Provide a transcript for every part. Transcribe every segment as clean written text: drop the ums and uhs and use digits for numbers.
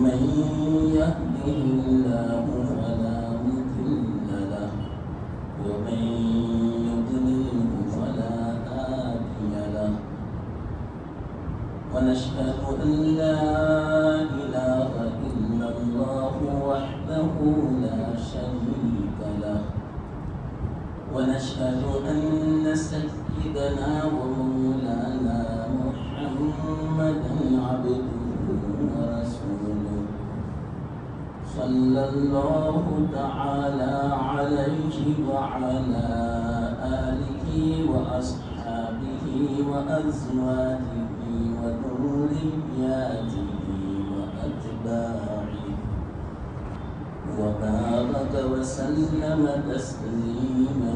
من يهده الله فلا مضل له ومن يضلله فلا هادي له ونشهد أن لا إله إلا الله وحده لا شريك له ونشهد أن سيدنا ومولانا محمدا عبده ورسوله صلى الله تعالى عليه وعلى آله وأصحابه وأزواجه وذرياته وأتباعه وبارك وسلم تسليما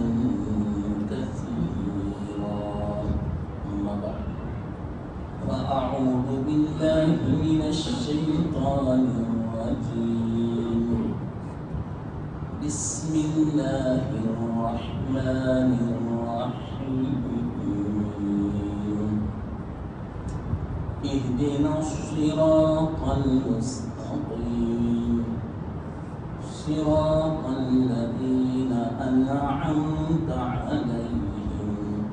كثيرا أما بعد فأعوذ بالله من الشيطان الرجيم بسم الله الرحمن الرحيم اهدنا الصراط المستقيم صراط الذين أنعمت عليهم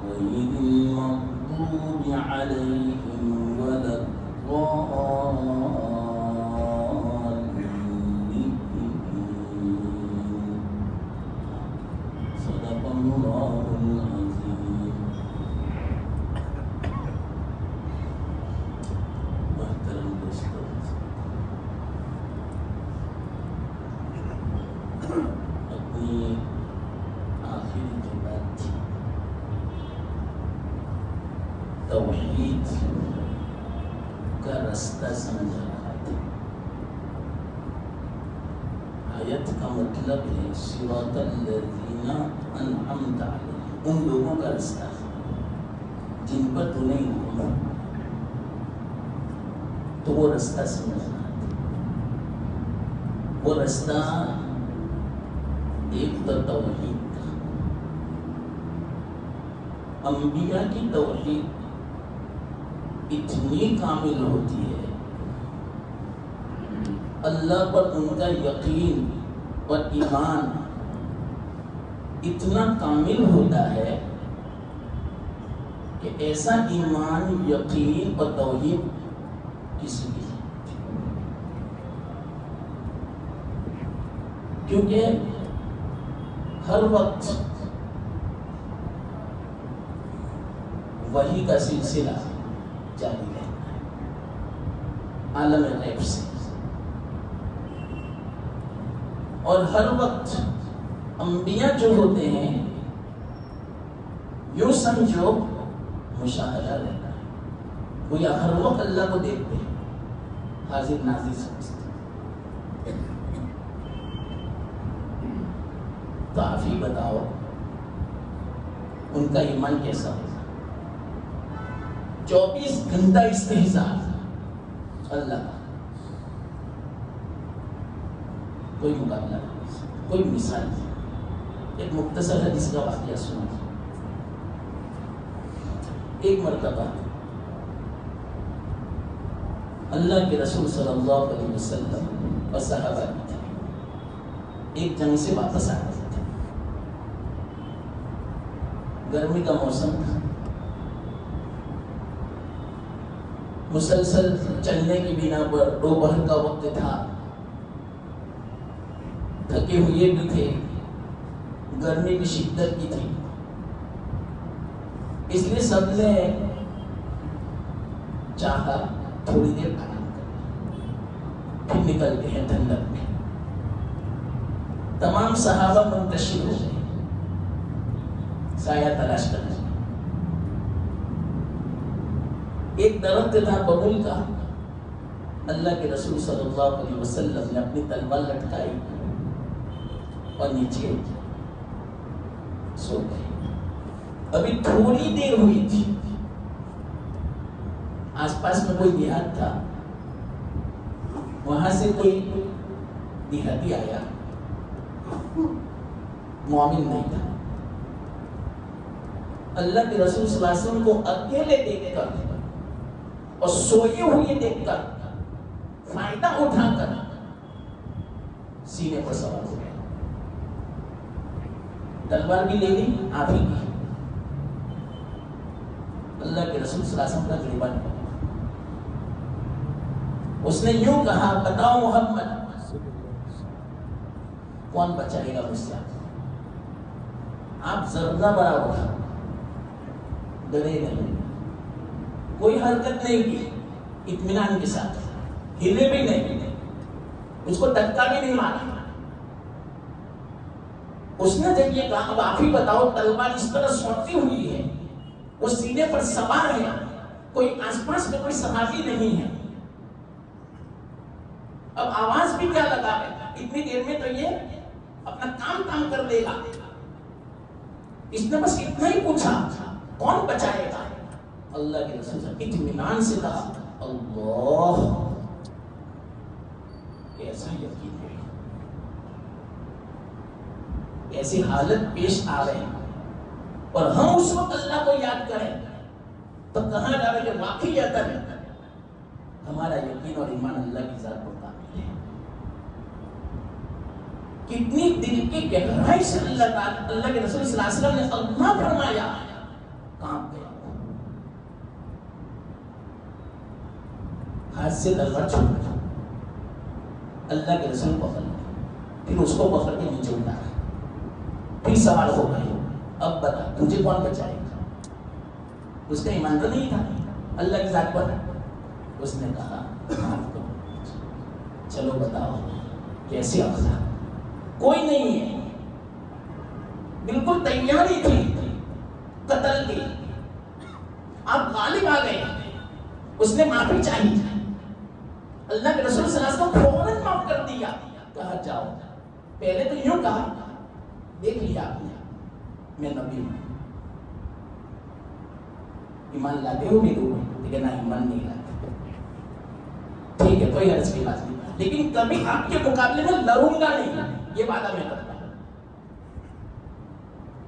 غير المغضوب عليهم ولا الضالين صدق الله العظيم. محترم دوستو، اپنی آخری جو بات تھی توحید کا راستہ سمجھ رہا تھا. آیت کا مطلب ہے صراط الذین انعمت علیہم، ان لوگوں کا راستہ جن پر تو نہیں ہوا، تو وہ راستہ سمجھ رہا تھا. وہ راستہ ایک تو توحید کا. انبیاء کی توحید اتنی کامل ہوتی ہے، اللہ پر ان کا یقین اور ایمان اتنا کامل ہوتا ہے کہ ایسا ایمان، یقین اور توحید کسی کی نہیں، کیونکہ ہر وقت وحی کا سلسلہ جاری رہتا ہے عالم غیب سے، اور ہر وقت انبیاء جو ہوتے ہیں یوں سمجھو مشاہدہ رہتا ہے، وہ یا ہر وقت اللہ کو دیکھتے ہیں، حاضر ناظر سمجھتے ہیں. تو آپ ہی بتاؤ ان کا ایمان کیسا ہوگا؟ 24 گھنٹہ استحضاء اللہ کا، کوئی مقابلہ نہیں، کوئی مثال نہیں. ایک مختصر حدیث کا واقعہ سنا. ایک مرتبہ اللہ کے رسول صلی اللہ علیہ وسلم اور صحابہ تھے، ایک جنگ سے واپس آ رہے تھے. گرمی کا موسم تھا، مسلسل چلنے کی بنا پر دوپہر کا وقت تھا، تھکے ہوئے بھی تھے، گرمی کی شدت کی تھی. اس لیے سب نے چاہا تھوڑی دیر آرام کریں، پھر نکلتے ہیں ٹھنڈک میں. تمام صحابہ منتشر ہو گئے سایہ تلاش کرنے. ایک درخت تھا ببول کا، اللہ کے رسول صلی اللہ علیہ وسلم نے اپنی تلوار لٹکائی اور نیچے سو گئے. ابھی تھوڑی دیر ہوئی تھی، آس پاس میں کوئی دیہات تھا، وہاں سے کوئی دیہاتی آیا، مومن نہیں تھا. اللہ کے رسول صلی اللہ علیہ وسلم کو اکیلے دیکھ کر اور سوئے ہوئے دیکھ کر فائدہ اٹھا کر سینے پر سوار ہو گئے. تلوار بھی لے لی آپ ہی کی. اللہ کے رسول صلی اللہ علیہ وسلم کا غریبان پڑا. اس نے یوں کہا بتاؤ محمد کون بچائے گا مجھ سے؟ آپ ذرہ برابر ہو، ڈرے نہیں، کوئی حرکت نہیں کی، اطمینان کے ساتھ ہلے بھی نہیں، اس کو دھکا بھی نہیں مارا. اس نے جب یہ کہا اب آپ ہی بتاؤ تلوار اس طرح سوٹی ہوئی ہے، وہ سینے پر سوار ہے، کوئی آس پاس میں کوئی صحابی نہیں ہے، اب آواز بھی کیا لگا ہے، اتنی دیر میں تو یہ اپنا کام کر لے گا. اس نے بس اتنا ہی پوچھا کون بچائے گا؟ اللہ کے رسول صلی اللہ علیہ وسلم اطمینان سے کہا اللہ. ایسا یقین ہے، ایسی حالت پیش آ رہے ہیں اور ہم اس وقت اللہ کو یاد کریں تو کہاں جا رہے کہ واقعی اگر ہمارا یقین اور ایمان اللہ کی ذات پر کامل ہے. کتنی دل کی گہرائی سے اللہ کے رسول صلی اللہ علیہ وسلم نے اللہ فرمایا کام گیا. ہاتھ سے تلوار چھوڑ دیا، اللہ کے رسول پکڑ لیا، پھر اس کو پکڑ کے نیچے اتارا، پھر سوال ہو گئے اب بتا تجھے کون بچائے گا؟ اس کا ایمان تو نہیں تھا اللہ کی ذات پر. اس نے کہا چلو بتاؤ کیسے اخلاق؟ کوئی نہیں ہے، بالکل تیاری تھی قتل کی، آپ غالب آ گئے. اس نے معافی چاہی، اللہ کے رسول صلی اللہ علیہ وسلم فوراً معاف کر دیا. کہا جاؤ. پہلے تو یوں کہا دیکھ لیا آپ نے میں نبی ہوں، ایمان لاتے ہو میرے اوپر؟ لیکن نہ ایمان نہیں لاتے. ٹھیک ہے کوئی حرج کی بات نہیں، لیکن کبھی آپ کے مقابلے میں لڑوں گا نہیں، یہ وعدہ میں کرتا ہوں.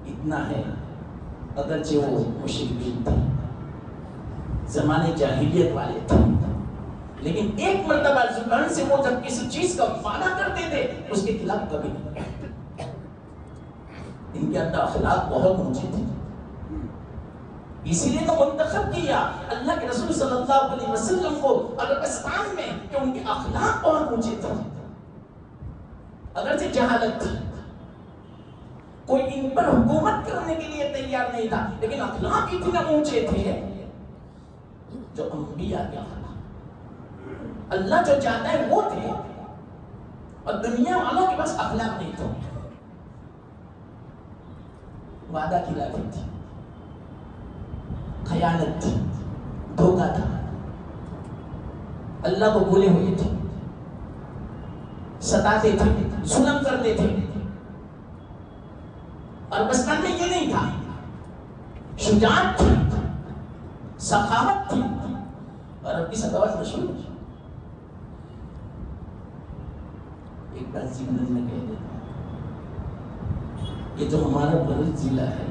اتنا ہے اگرچہ وہ مشرکین تھے، زمانے جاہلیت والے تھے، لیکن ایک مرتبہ زبان سے وہ جب کسی چیز کا وعدہ کرتے تھے اس کے خلاف کبھی نہیں. ان کے اندر اخلاق بہت اونچے تھے، اسی لیے تو منتخب کیا اللہ کے رسول صلی اللہ علیہ وسلم کو عربستان میں کہ ان کے اخلاق بہت اونچے تھے. اگرچہ جہالت تھی، کوئی ان پر حکومت کرنے کے لیے تیار نہیں تھا، لیکن اخلاق اتنے اونچے تھے جو انبیاء کے اخلاق اللہ جو چاہتا ہے وہ تھے، اور دنیا والوں کے پاس اخلاق نہیں تھا. وعدہ خلافی تھی، خیانت تھی، دھوکہ تھا، اللہ کو بھولے ہوئے تھے، ستاتے تھے، ظلم کرتے تھے. اور عربستان میں یہ نہیں تھا، شجاعت تھی، سخاوت تھی، اور اب کی سخاوت مشہور ہے. ایک بات زندگی میں کہہ دیتا ہوں، یہ جو ہمارا بلوچ ضلع ہے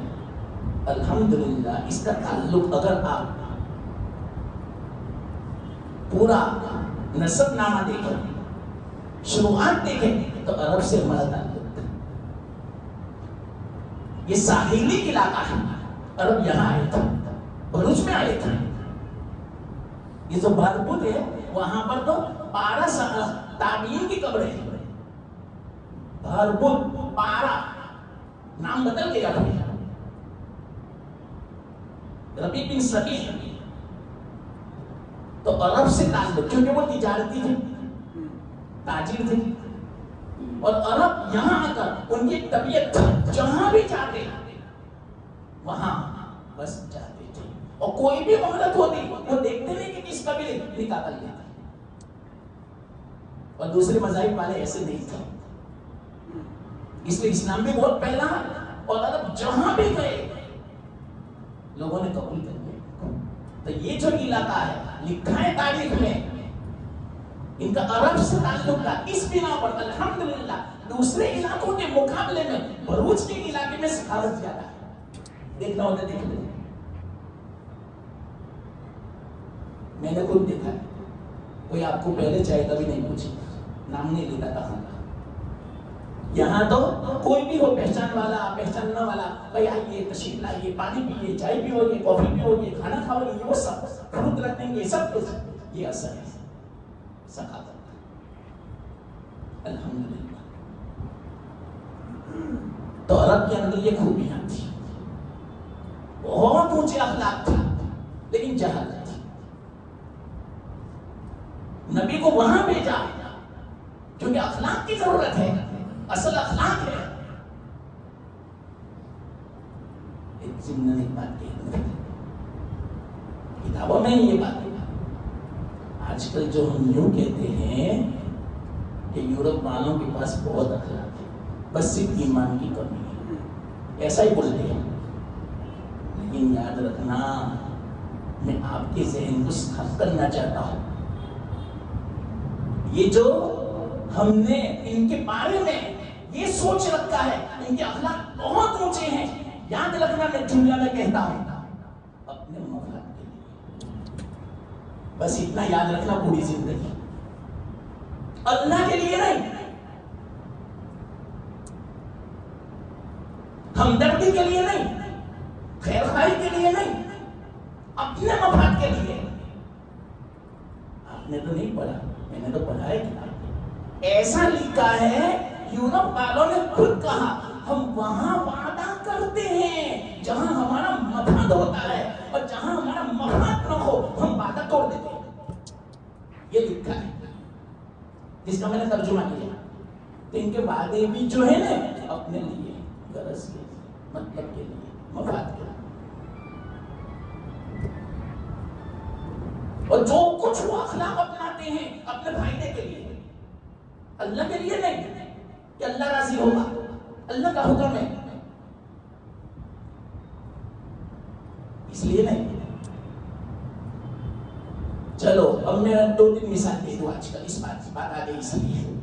الحمدللہ اس کا تعلق اگر آپ پورا نسب نامہ دیکھیں، شروعات دیکھیں تو عرب سے ہمارا تعلق ہے. یہ ساحلی علاقہ ہے، عرب یہاں آئے تھے، بلوچ میں آئے تھے. یہ جو بھارپوت ہے وہاں پر تو 12 تابعین کی قبریں ہیں. بھارپوت 12 نام بدل گیا تھا. ربی بن سبی تو عرب سے تعلق، کیونکہ وہ تجارتی تھے، تاجر تھے، اور عرب یہاں آ کر ان کی طبیعت تھی جہاں بھی جاتے وہاں بس جاتے تھے. اور کوئی بھی عورت ہوتی وہ دیکھتے نہیں کہ کس قبیلے نکاح کر لیتا. اور دوسرے مذاہب والے ایسے نہیں تھے، اس لیے اسلام بھی بہت پہلا، اور عرب جہاں بھی گئے لوگوں نے قبول کر لیا. تو یہ جو علاقہ ہے لکھا ہے تاریخ میں ان کا عرب سے تعلق تھا. اس بنا پر الحمدللہ دوسرے علاقوں کے مقابلے میں بلوچ کے علاقے میں سخاوت زیادہ ہے. دیکھنا ہوتا دیکھ لیں، میں نے خود دیکھا ہے. کوئی آپ کو پہلے چائے کبھی نہیں پوچھے، نام نہیں لیتا کہاں کا. یہاں تو کوئی بھی ہو، پہچان والا پہچاننا والا، بھائی آئیے تشریف لائیے، پانی پیئے، چائے پیو گے، کافی پیو گے، کھانا کھاؤ گے، وہ سب فروٹ رکھیں گے، سب کچھ. یہ اثر ہے ثقافت کا. الحمدللہ. تو عرب کے اندر یہ خوبیاں تھی، بہت اونچے اخلاق تھے، لیکن جہالت تھی. نبی کو وہاں بھیجا کیونکہ اخلاق کی ضرورت ہے، اصل اخلاق ہے. ایک ضمن ایک بات کہہ، کتابوں میں یہ بات ہے. آج کل جو ہم یوں کہتے ہیں کہ یورپ والوں کے پاس بہت اخلاق ہے، بس صرف ایمان کی کمی ہے، ایسا ہی بولتے ہیں. لیکن یاد رکھنا، میں آپ کے ذہن کو صاف کرنا چاہتا ہوں. یہ جو ہم نے ان کے بارے میں یہ سوچ رکھا ہے، ان کے اخلاق بہت اونچے ہیں. یاد رکھنا، میں جملہ میں کہتا ہوں، اپنے مفاد کے لیے، بس اتنا یاد رکھنا پوری زندگی، اللہ کے لیے نہیں، ہمدردی کے لیے نہیں، خیر خواہی کے لیے نہیں، اپنے مفاد کے لیے. آپ نے تو نہیں پڑھا، میں نے تو پڑھا ہے کتاب. ایسا لکھا ہے، یورپ والوں نے خود کہا، ہم وہاں وعدہ کرتے ہیں جہاں ہمارا مفاد ہوتا ہے، اور جہاں ہمارا مفاد نہ ہو ہم وعدہ توڑ دیتے ہیں. یہ لکھا ہے، جس کا میں نے ترجمہ کیا. تو ان کے وعدے بھی جو ہے نا، اپنے لیے، غرض کے لیے، مطلب کے لیے، مفاد کے لیے. اور جو کچھ وہ اخلاق اپناتے ہیں اپنے فائدے کے لیے، اللہ کے لیے نہیں کہ اللہ راضی ہوگا، اللہ کا حکم ہے، اس لیے نہیں. چلو اب میں 2-3 مثال دے دوں. آج کل اس بات آ گئی اس لیے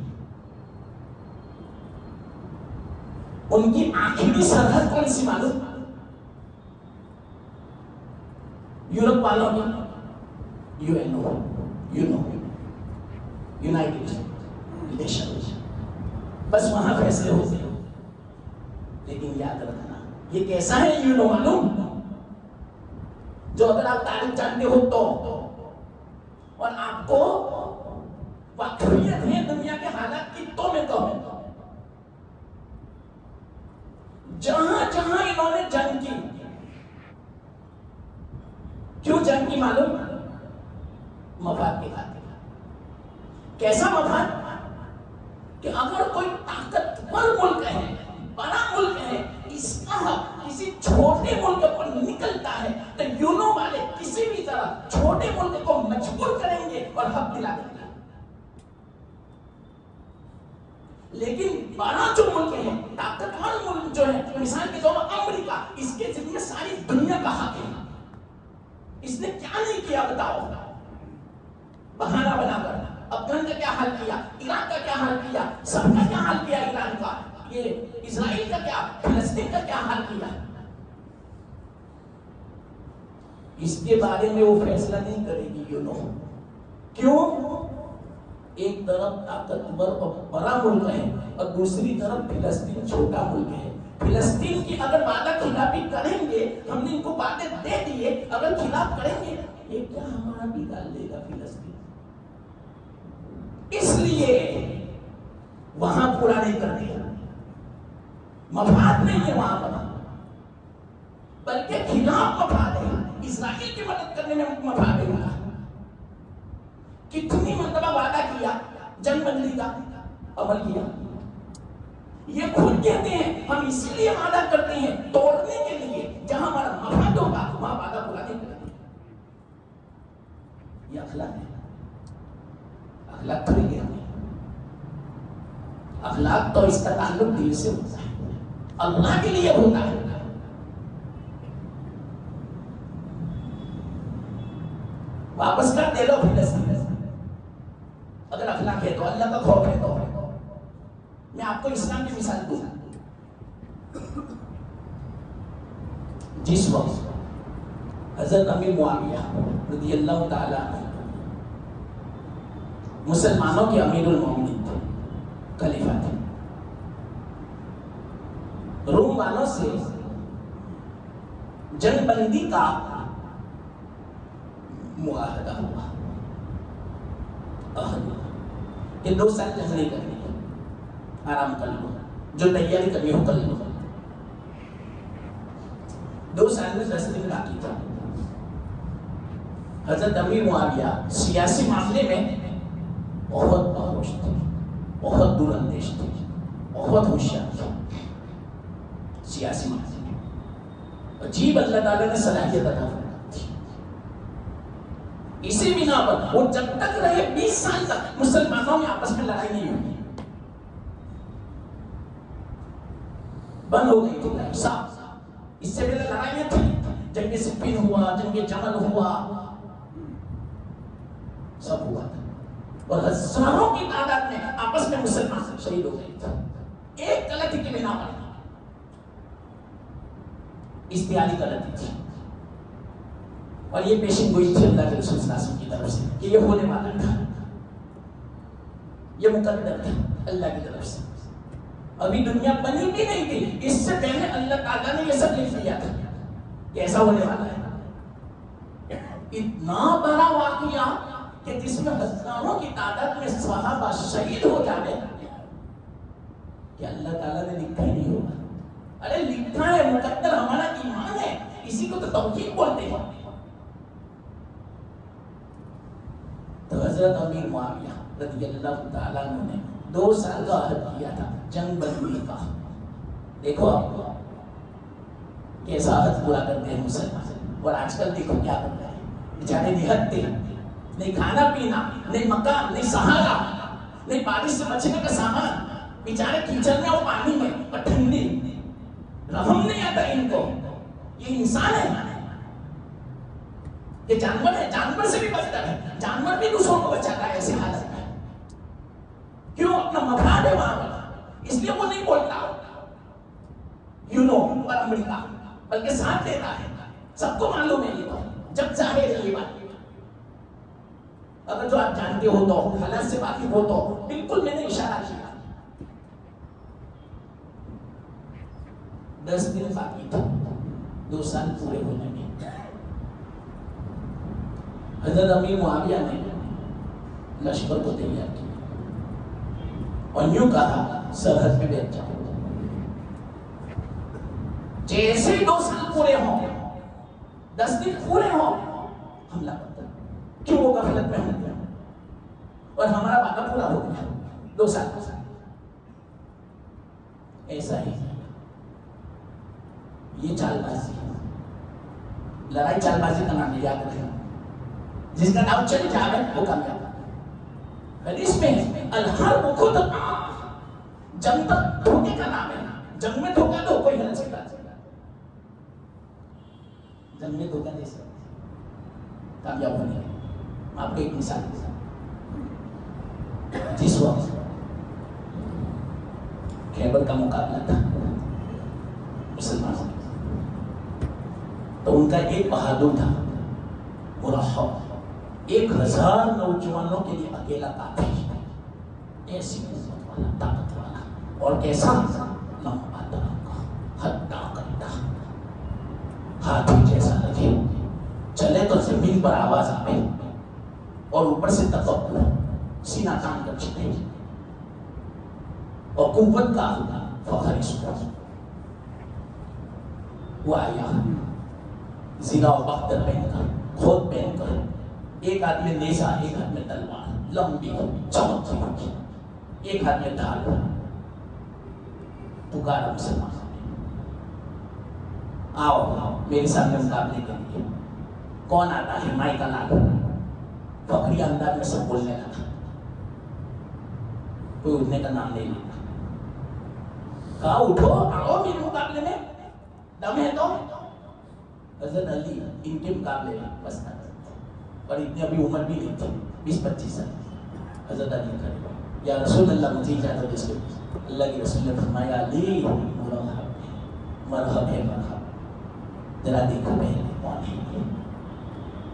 ان کی آخری سرحد کون سی معلوم؟ یورپ والوں کی یونائٹڈ نیشن، بس وہاں فیصلے ہوتے ہیں. لیکن یاد رکھنا، یہ کیسا ہے یونو معلوم؟ جو اگر آپ تاریخ جانتے ہو تو، اور آپ کو واقعیت ہے دنیا کے حالات کی، تو میں کہوں جہاں جہاں انہوں نے جنگ کی، کیوں جنگ کی معلوم؟ مفاد کے خاطر. کیسا مفاد؟ کہ اگر کوئی طاقتور ملک ہے، بڑا ملک ہے، اس کا کسی چھوٹے ملک پر نکلتا ہے تو یونو والے کسی بھی طرح چھوٹے ملک کو مجبور کریں گے اور حق دلا دیں گے. لیکن بڑا جو ملک ہے، طاقتور ملک جو ہے، مثال کے طور پر امریکہ، اس کے ذریعے ساری دنیا کا حق ہے. اس نے کیا نہیں کیا بتاؤ؟ بہانہ بنا کر افغان کا کیا حال کیا، عراق کا کیا حال کیا، سب کا کیا حال کیا، ایران کا، یہ اسرائیل کا کیا، فلسطین کا کیا حال کیا. اس کے بارے میں وہ فیصلہ نہیں کرے گی یونو. کیوں؟ ایک طرف طاقتور اور بڑا ملک ہے اور دوسری طرف فلسطین چھوٹا ملک ہے. فلسطین کی اگر وعدہ خلافی کریں گے، ہم نے ان کو وعدے دے دیے، اگر خلاف کریں گے یہ کیا ہمارا بگاڑ لے گا فلسطین. اس لیے وہاں پورا نہیں کرتے، مفاد نہیں ہے وہاں پر، بلکہ خلاف مفاد ہے. اسرائیل کی مدد کرنے میں مفاد ہے. کتنی مرتبہ وعدہ کیا، جنگ بندی کا عمل کیا. یہ خود کہتے ہیں ہم اسی لیے وعدہ کرتے ہیں توڑنے کے لیے، جہاں ہمارا مفاد ہوگا وہاں وعدہ پورا نہیں کرتے. یہ اخلاق ہے. اخلاق کھڑے گیا. اخلاق تو اس کا تعلق دل سے ہوتا ہے، اللہ کے لیے ہوتا ہے. واپس کر دے لو فلسطین. اگر اخلاق ہے تو، اللہ کا خوف ہے تو. میں آپ کو اسلام کی مثال دوں. جس وقت حضرت امیر معاویہ رضی اللہ تعالیٰ مسلمانوں کے امیر المومنین تھے، خلیفہ تھے. روم والوں سے جنگ بندی کا معاہدہ ہوا، کہ 2 سال جنگ نہیں کرنی، آرام کر لو، جو تیاری کرنی ہو کر لو. 2 سال میں 10 دن باقی تھا. حضرت امیر معاویہ سیاسی معاملے میں بہت باہوش تھے، بہت دور اندیش تھے، بہت ہوشیار تھے سیاسی معاملے میں. عجیب اللہ تعالیٰ نے صلاحیت عطا فرمائی تھی. اسی بنا پر وہ جب تک رہے 20 سال تک مسلمانوں میں آپس میں لڑائی نہیں ہوئی، بند ہو گئی تھی صاف. اس سے پہلے لڑائیاں تھیں، جنگ صفین ہوا، جنگ جمل ہوا، سب ہوا تھا، اور ہزاروں کی تعداد میں آپس میں مسلمان شہید ہو گئے تھے ایک غلطی کی بنا پر. اشتہاری غلطی تھی، اور یہ پیشن گوئی تھی اللہ کے رسول صلی اللہ علیہ وسلم کی طرف سے کہ یہ ہونے والا تھا، یہ مقدر تھا اللہ کی طرف سے. ابھی دنیا بنی بھی نہیں تھی، اس سے پہلے اللہ تعالیٰ نے یہ سب لکھ دیا تھا کہ ایسا ہونے والا ہے. اتنا بڑا واقعہ کہ جس میں ہزاروں کی تعداد میں صحابہ شہید ہو جاتے کہ اللہ تعالیٰ نے لکھا ہی نہیں ہوگا. ارے لکھا ہے، مقدر ہمارا ایمان ہے، اسی کو تو توحید بولتے ہیں. تو حضرت امیر معاویہ رضی اللہ تعالیٰ عنہ نے 2 سال کا عہد کیا تھا جنگ بندی کا. دیکھو آپ کیسا عہد پورا کرتے ہیں مسلمان، اور آج کل دیکھو کیا کر رہے ہیں. بیچارے نہتے، نہیں کھانا پینا، نہیں مکان، نہیں سہارا، نہیں بارش سے بچنے کا سامان، بیچارے کیچڑ میں اور پانی میں اور ٹھنڈی. رحم نہیں آتا ان کو. یہ انسان ہے، یہ جانور ہے، جانور سے بھی بدتر ہے. جانور بھی دوسروں کو بچاتا ہے ایسے حالت میں. کیوں؟ اپنا مفاد ہے وہاں پر، اس لیے وہ نہیں بولتا اور امریکہ، بلکہ ساتھ دیتا ہے. سب کو معلوم ہے یہ تو، جب ظاہر ہے یہ بات. اگر جو آپ جانتے ہو تو، حالات سے واقف ہو تو بالکل میں نے اشارہ کیا. 10 دن باقی تھا 2 سال پورے ہونے میں. حضرت امیر معاویہ نے لشکر کو تیار کیا اور یوں کہا سرحد پہ بیٹھ جاؤ. جیسے 2 سال پورے ہوں، 10 دن پورے ہوں، حملہ کرتا. کیوں؟ وہ غفلت میں ہو گیا اور ہمارا وعدہ پورا ہو گیا. 2 سال ایسا ہی یہ چال بازی، لڑائی چال بازی کا نام یاد رکھیں. جس کا نام چل جائے وہ کامیاب. حدیث میں الحرب خود جنگ تک دھوکے کا نام ہے. جنگ میں دھوکا دو کوئی ہل سکتا، جنگ میں دھوکا دے سکتا کامیاب ہونے. آپ کو ایک مثال کے ساتھ، جس وقت خیبر کا مقابلہ تھا مسلمان، تو ان کا ایک بہادر تھا مرحب، 1000 نوجوانوں کے لیے اکیلا کافی. ایسی قوت والا، طاقت والا، اور کیسا لمبا ترنگا، ہٹا کٹا، ہاتھی جیسا لگے، چلے تو زمین پر آواز آئے، اور اوپر سے تکبر، سینہ تان کر چلے، اور قوت کا فخر اس کو. وہ آیا زینا و بختر پہن کر، خود پہن کر، ایک ہاتھ میں نیزہ، ایک ہاتھ میں تلوار لمبی چمکتی ہوئی، ایک ہاتھ میں ڈھال. پکارا مسلمان، آؤ میرے سامنے مقابلے کے لیے. کون آتا ہے؟ مائی کا لال فخری انداز میں سب بولنے لگا، کوئی اٹھنے کا نام نہیں لیتا. کہا اٹھو، آؤ میرے مقابلے میں، دم ہے تو. حضرت علی ان کے مقابلے میں بس نہ، اور اتنی ابھی عمر بھی نہیں تھی، 20-25 سال. حضرت علی کہا یا رسول اللہ مجھے اجازت دے. اللہ کے رسول نے فرمایا علی مرحب ہے، مرحب، ذرا دیکھو پہلے کون ہے یہ.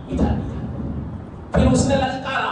بٹھا دیا. پھر اس نے للکارا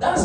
10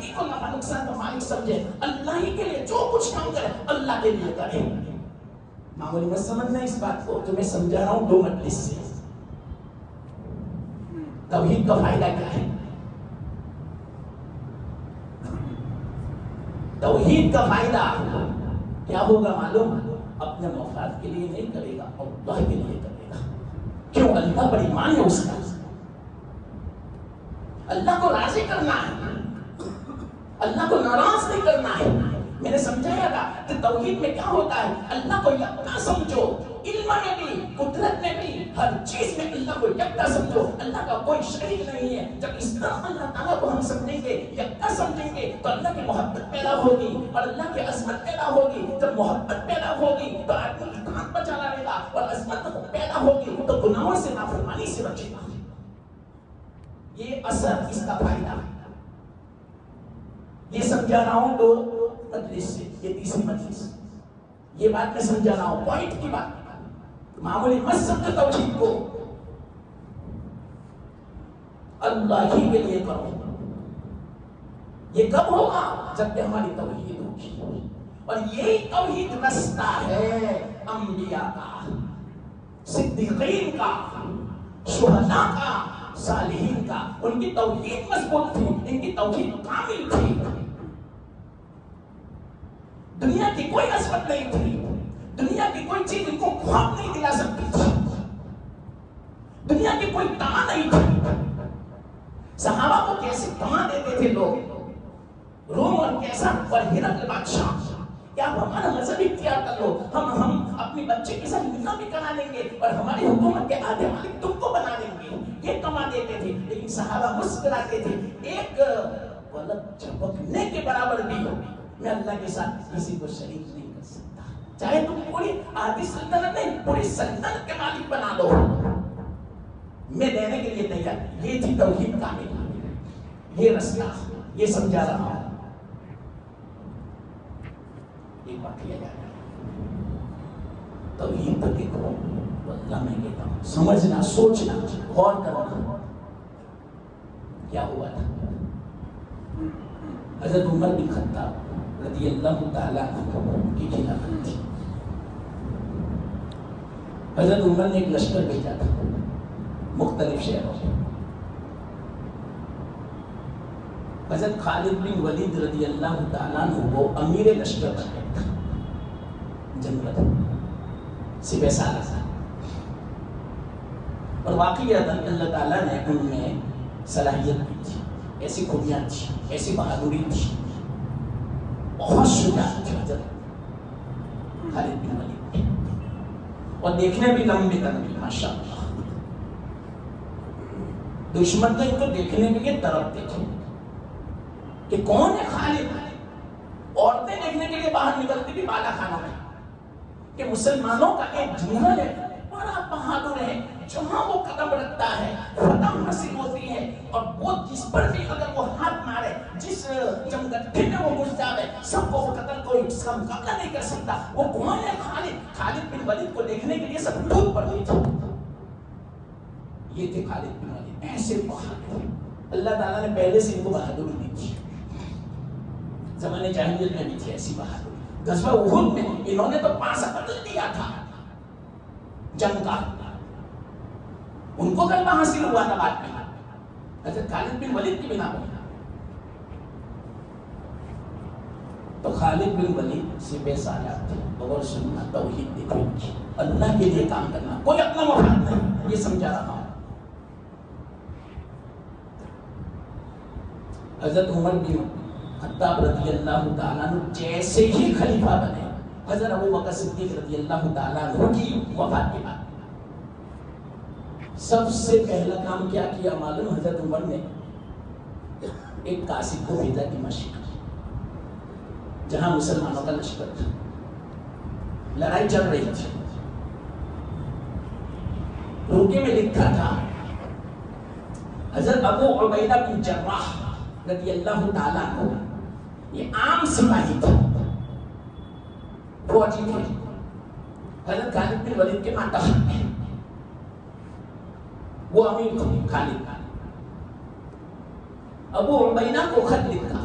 ہی کو نفع نقصان کا مالک سمجھے، اللہ ہی کے لیے جو کچھ کام کرے اللہ کے لیے کرے۔ معمولی مت سمجھنا اس بات کو، تمہیں سمجھا رہا ہوں 2 مجلس سے۔ توحید کا فائدہ کیا ہے؟ توحید کا فائدہ کیا ہوگا معلوم؟ اپنے مفاد کے لیے نہیں کرے گا، اللہ کے لیے کرے گا۔ کیوں؟ اللہ پر ایمان ہے اس کا، اللہ کو راضی کرنا ہے، اللہ کو ناراض نہیں کرنا ہے۔ میں نے سمجھایا تھا کہ توحید میں کیا ہوتا ہے، اللہ کو یکتا سمجھو، علم میں بھی، قدرت میں بھی، ہر چیز میں اللہ کو یکتا سمجھو، اللہ کا کوئی شریک نہیں ہے۔ جب اس طرح اللہ تعالیٰ کو ہم سمجھیں گے، یکتا سمجھیں گے، تو اللہ کی محبت پیدا ہوگی اور اللہ کی عظمت پیدا ہوگی۔ جب محبت پیدا ہوگی تو آدمی اطاعت پر چلا رہے گا، اور عظمت پیدا ہوگی تو گناہوں سے، نافرمانی سے بچے گا۔ یہ اثر، اس کا فائدہ، یہ سمجھا رہا ہوں 2 مجلس سے، یہ 3ری مجلس، یہ بات میں سمجھا رہا ہوں، پوائنٹ کی بات، معمولی مت سمجھو توحید کو، اللہ ہی کے لیے کرو۔ یہ کب ہوگا؟ جب کہ ہماری توحید ہوگی، اور یہی توحید رستہ ہے انبیاء کا، صدیقین کا، شہداء کا، صالحین کا۔ ان کی توحید مضبوط تھی، ان کی توحید کامل تھی، دنیا کی کوئی عظمت نہیں تھی، دنیا کی کوئی چیز ان کو خواب نہیں دلا سکتی تھی، دنیا کی کوئی تما نہیں تھی۔ صحابہ کو کیسے تما دیتے تھے لوگ، روم اور کیسر اور ہرقل بادشاہ، کہ آپ ہمارا مذہب اختیار کر لو، ہم اپنی بچے کے ساتھ نکاح بھی کرا لیں گے اور ہماری حکومت کے آدھے مالک تم کو بنا دیں گے، یہ کما دیتے تھے۔ لیکن صحابہ مسکراتے تھے، ایک غلط جھپکنے کے برابر بھی میں اللہ کے ساتھ کسی کو شریک نہیں کر سکتا، چاہے تم پوری آدھی سلطنت نہیں، پوری سلطنت کے مالک بنا دو، میں دینے کے لیے تیار۔ یہ تھی توحید کامل، یہ رستہ، یہ سمجھا رہا ہوں۔ ایک بات کیا جائے، توحید پر دیکھو، اللہ میں کہتا ہوں، سمجھنا، سوچنا، غور کرنا۔ کیا ہوا تھا؟ حضرت عمر بن خطاب رضی اللہ تعالیٰ عنہ کی خلافت تھی۔ حضرت عمر نے ایک لشکر بھیجا تھا مختلف شہروں سے۔ حضرت خالد بن ولید رضی اللہ تعالیٰ عنہ وہ امیر لشکر بن تھا، جنرل، سپہ سالار تھا، اور واقعی اللہ تعالیٰ نے ان میں صلاحیت دی تھی، ایسی خوبیاں تھی، ایسی بہادری تھی، بہت شجاعت تھی حضرت خالد بن ولید، اور دیکھنے بھی لمبے تنگی، ماشاءاللہ۔ دشمن نے ان کو دیکھنے کے لیے تڑپتے تھے کہ کون ہے خالد۔ عورتیں دیکھنے کے لیے باہر نکلتی تھی بالا خانوں میں کہ مسلمانوں کا ایک جنرل ہے، بڑا بہادر ہے، جہاں وہ قدم رکھتا ہے فتح حاصل ہوتی ہے، اور وہ جس پر بھی اگر وہ ہاتھ مارے، جس جنگٹھے میں وہ گھس جائے، سب کو وہ قتل، کوئی اس کا مقابلہ نہیں کر سکتا۔ وہ کون ہے؟ خالد۔ خالد بن ولید کو دیکھنے کے لیے سب ٹوٹ پڑتے تھے۔ یہ تھے خالد بن ولید، ایسے بہادر۔ اللہ تعالیٰ نے پہلے سے ان کو بہادری دی تھی، زمانے جاہلیت میں بھی تھی ایسی بہادری۔ غزوہ احد میں انہوں نے تو پاسا بدل دیا تھا جنگ کا، ان کو غلبہ حاصل ہوا تھا بعد میں حضرت خالد بن ولید کی بنا پر۔ تو خالد بن ولید سپہ سالار تھے، اور سننا، توحید دیکھو، اللہ کے لیے کام کرنا، کوئی اپنا مفاد نہیں، یہ سمجھا رہا ہوں۔ حضرت عمر بن خطاب رضی اللہ تعالیٰ عنہ جیسے ہی خلیفہ بنے، حضرت ابو بکر صدیق رضی اللہ تعالیٰ عنہ کی وفات کے بعد سب سے پہلا کام کیا کیا معلوم؟ حضرت عمر نے ایک قاصد کو بھیجا دمشق، جہاں مسلمانوں کا لشکر تھا، لڑائی چل رہی تھی۔ روکے میں لکھا تھا حضرت ابو عبیدہ بن جراح رضی اللہ تعالیٰ عنہ، یہ عام سپاہی تھے، فوجی تھے، حضرت خالد بن ولید کے ماتحت تھے، وہ امیر تھے خالد۔ ابو عبیدہ کو خط لکھا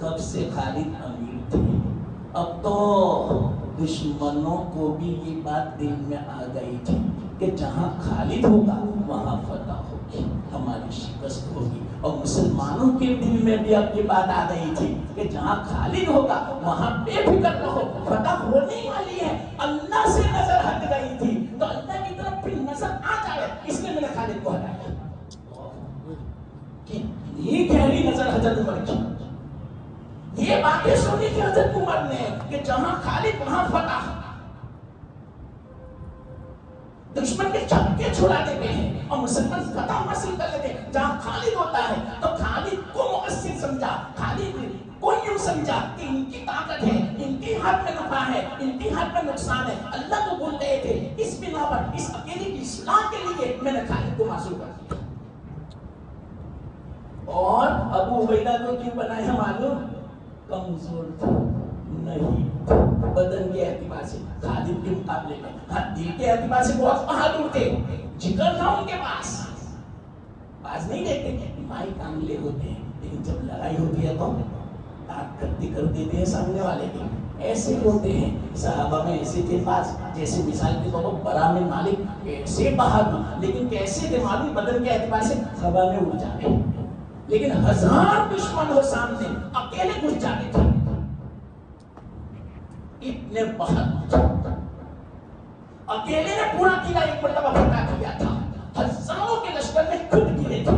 کب سے خالد امیر تھے، اب تو دشمنوں کو بھی یہ بات دل میں آ گئی تھی کہ جہاں خالد ہوگا وہاں فتح ہوگی، ہماری شکست ہوگی، اور مسلمانوں کے دل میں بھی اب یہ بات آ گئی تھی کہ جہاں خالد ہوگا وہاں بے فکر رہو، فتح ہونے والی ہے۔ اللہ سے نظر ہٹ گئی تھی تو اللہ کی طرف پھر نظر آ جائے، اس لیے میں نے خالد کو ہٹایا۔ یہ گہری نظر حضرت عمر کی، یہ باتیں سنی تھی حضرت عمر نے کہ جہاں خالد وہاں فتح، دشمن کے چپکے چھڑا دیتے ہیں اور مسلمان فتح حاصل کر لیتے ہیں۔ جہاں خالد ہوتا ہے تو خالد کو مؤثر سمجھا، خالد کو یوں سمجھا کہ ان کی طاقت ہے، ان کے ہاتھ میں نفع ہے، ان کے ہاتھ میں نقصان ہے۔ اللہ کو بول رہے تھے اس بنا پر، اس اکیلی کی اصلاح کے لیے میں نے خالد کو معصوم کر دیا۔ اور ابو عبیدہ کو کیوں بنایا معلوم؟ کمزور تھا، نہیں بدن کے اعتبار سے خالد کے مقابلے میں، ہاں دل کے اعتبار سے بہت بہادر تھے، جگر تھا ان کے پاس، باز نہیں دیتے کہ مائی کانگلے ہوتے ہیں، لیکن جب لڑائی ہوتی ہے تو آگ کرتے کر دیتے ہیں سامنے والے کے، ایسے ہوتے ہیں۔ صحابہ میں ایسے تھے پاس، جیسے مثال کے طور پر برا میں مالک ایسے بہادر، لیکن کیسے تھے معلوم؟ بدن کے اعتبار سے ہوا میں اڑ جاتے، لیکن ہزار دشمن ہو سامنے اکیلے گھس جاتے تھے، اتنے بہادر۔ اکیلے نے پورا قلعہ ایک مرتبہ فتح کیا تھا، ہزاروں کے لشکر میں خود گرے تھے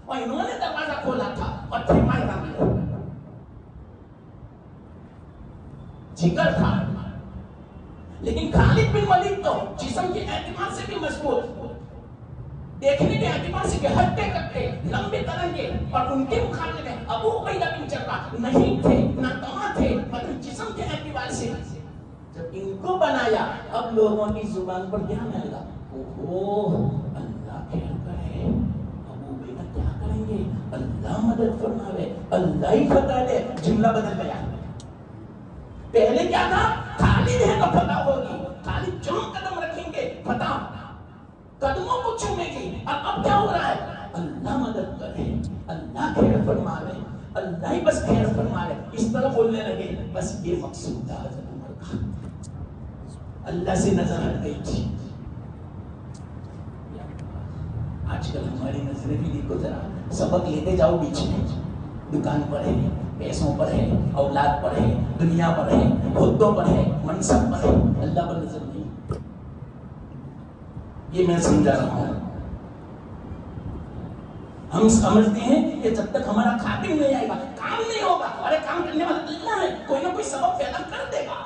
اور انہوں نے دروازہ کھولا تھا اور پھر مائدہ میں جگر تھا۔ لیکن خالد بن ولید تو جسم کے اعتبار سے بھی مضبوط، دیکھنے کے اعتبار سے کہ ہٹے کٹے لمبے ترنگے، اور ان کے مقابلے میں ابو عبیدہ بن جراح نہیں تھے، ناتواں تھے، مگر جسم کے اعتبار سے جب ان کو بنایا، اب لوگوں کی زبان پر کیا آنے لگا؟ اوہ اللہ خیر کرے، ابو عبیدہ کیا کریں گے، اللہ مدد فرماوے، اللہ ہی فتح دے۔ جملہ بدل گیا، پہلے کیا تھا؟ خالد ہے تو فتح ہوگی، خالد جو قدم رکھیں گے فتح قدموں کو چھونے گی، اور اب کیا ہو رہا ہے؟ اللہ مدد کرے، اللہ خیر فرمائے، اللہ ہی بس خیر فرمائے، اس طرح بولنے لگے۔ بس یہ مقصود تھا حضرت عمر کا، اللہ سے نظر ہٹ گئی تھی۔ آج کل ہماری نظریں بھی دیکھو ذرا، سبق لیتے جاؤ بیچ میں، دکان پر ہے، پیسوں پر ہے، اولاد پر ہے، دنیا پر ہے، عہدوں پر ہے، منصب پر ہے، اللہ پر نظر نہیں۔ یہ میں سمجھا رہا ہوں، ہم سمجھتے ہیں کہ جب تک ہمارا خاتم نہیں آئے گا کام نہیں ہوگا، ارے کام کرنے والا اللہ ہے، کوئی نہ کوئی سبب پیدا کر دے گا۔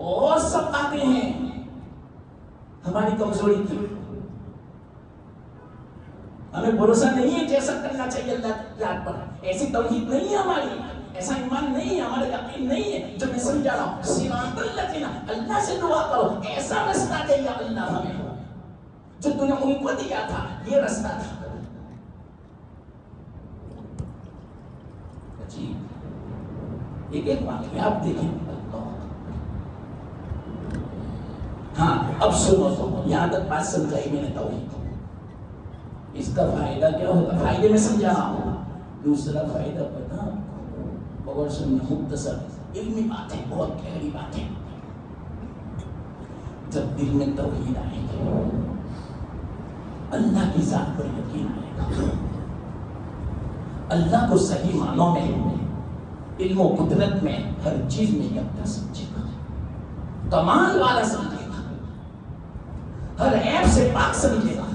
اور سب باتیں ہیں ہماری کمزوری کی، ہمیں بھروسہ نہیں ہے جیسا کرنا چاہیے اللہ کی یاد پر، ایسی توحید نہیں ہے ہماری، ایسا ایمان نہیں ہے، ہمارا یقین نہیں ہے۔ جو میں سمجھا رہا ہوں صراط الذین، اللہ سے دعا کرو ایسا رستہ دے یا اللہ ہمیں، جو تو نے ان کو دیا تھا، یہ رستہ تھا۔ جی ایک واقعہ آپ دیکھیں، ہاں اب سنو تو یہاں تک بات سمجھائی میں نے توحید، اس کا فائدہ کیا ہوگا؟ فائدے میں سمجھا رہا ہوں۔ دوسرا فائدہ پتا اور سننا، مختصر علمی بات ہے، بہت گہری بات ہے۔ جب دل میں توحید آئے گی، اللہ کی ذات پر یقین آئے گا، اللہ کو صحیح معنوں میں علم و قدرت میں ہر چیز میں یکتا سمجھے گا، کمال والا سمجھے گا، ہر عیب سے پاک سمجھے گا،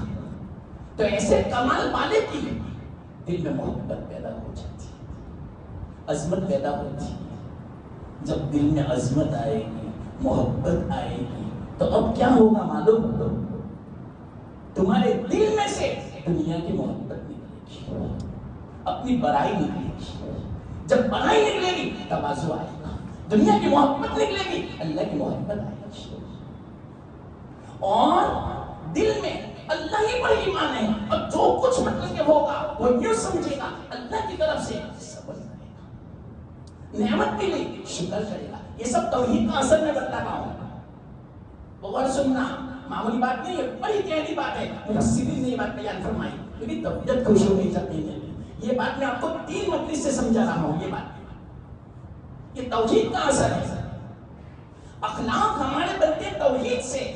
تو ایسے کمال والے کی دل میں محبت پیدا ہو جاتی ہے، عظمت پیدا ہوتی ہے۔ جب دل میں عظمت آئے گی، محبت آئے گی، تو اب کیا ہوگا معلوم؟ تمہارے دل میں سے دنیا کی محبت نکلے گی، اپنی برائی نکلے گی۔ جب برائی نکلے گی تواضع آئے گا، دنیا کی محبت نکلے گی اللہ کی محبت آئے گی، اور دل میں اللہ ہی پر ایمان ہے، اور جو کچھ مطلب کہ ہوگا وہ یوں سمجھے گا اللہ کی طرف سے، صبر کرے گا، نعمت ملی شکر کرے گا۔ یہ سب توحید کا اثر میں بتا رہا ہوں، غور سننا، معمولی بات نہیں ہے، بڑی گہری بات ہے۔ مفسرین نے یہ بات بیان فرمائی، میری طبیعت خوش ہو گئی جب یہ یہ بات میں آپ کو 3 مجلس سے سمجھا رہا ہوں. یہ بات یہ توحید کا اثر ہے. اخلاق ہمارے بنتے توحید سے.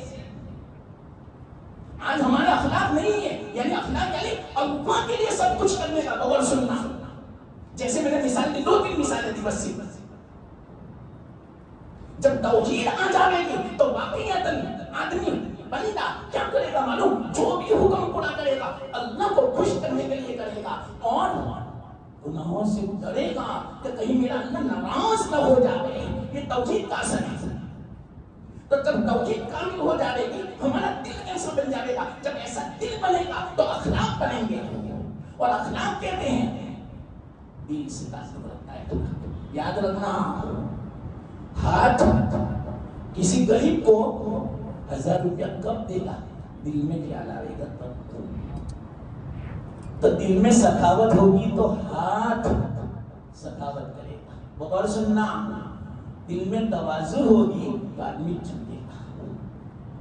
آج ہمارا اخلاق نہیں ہے، یعنی اخلاق یعنی اللہ کے لیے سب کچھ کرنے کا. اور سننا، جیسے میں نے مثال دی، 2-3 مثالیں دی بس. جب توحید آ جائے گی تو واقعی آدمی بندہ کیا کرے گا معلوم؟ جو بھی حکم پورا کرے گا اللہ کو خوش کرنے کے لیے کرے گا، اور گناہوں سے ڈرے گا کہ کہیں میرا اللہ ناراض نہ ہو جائے. یہ توحید کا اثر ہے. تو جب توحید کامل ہو جائے گی، ہمارا دل ایسا بن جائے گا. جب ایسا دل بنے گا تو اخلاق بنیں گے. اور اخلاق کہتے ہیں دل سے تعلق رکھتا ہے. یاد رکھنا، ہاتھ کسی غریب کو 1000 روپیہ کب دے گا؟ دل میں خیال آئے گا تب. تو دل میں سخاوت ہوگی تو ہاتھ سخاوت کرے گا. بغور سننا، دل میں تواضع ہوگی تو آدمی جھکے گا،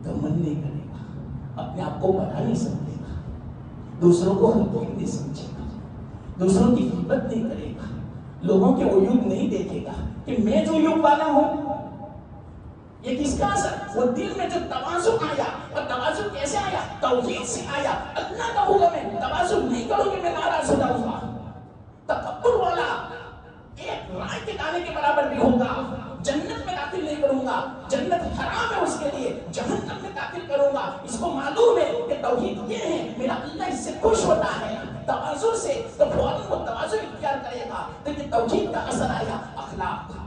گھمنڈ نہیں کرے گا، اپنے آپ کو بڑھا نہیں سمجھے گا، دوسروں کو حقیر نہیں سمجھے گا، دوسروں کی غیبت نہیں کرے گا، لوگوں کے عیوب نہیں دیکھے گا کہ میں جو عیوب والا ہوں. یہ کس کا اثر؟ وہ دل میں جو تواضع آیا. اور تواضع کیسے آیا؟ توحید سے آیا. اللہ کا حکم ہے تواضع نہیں کرو گے میں ناراض ہو جاؤں گا. تکبر والا ایک رائے کے دانے کے برابر بھی ہوگا. جنت میں داخل نہیں کروں گا، جنت حرام ہے اس کے لیے، جہنم میں داخل کروں گا. اس کو معلوم ہے کہ توحید یہ ہے، میرا اللہ اس سے خوش ہوتا ہے. تواضع سے تو فوراً وہ تواضع اختیار کرے گا. تو یہ توحید کا اثر آیا. اخلاق،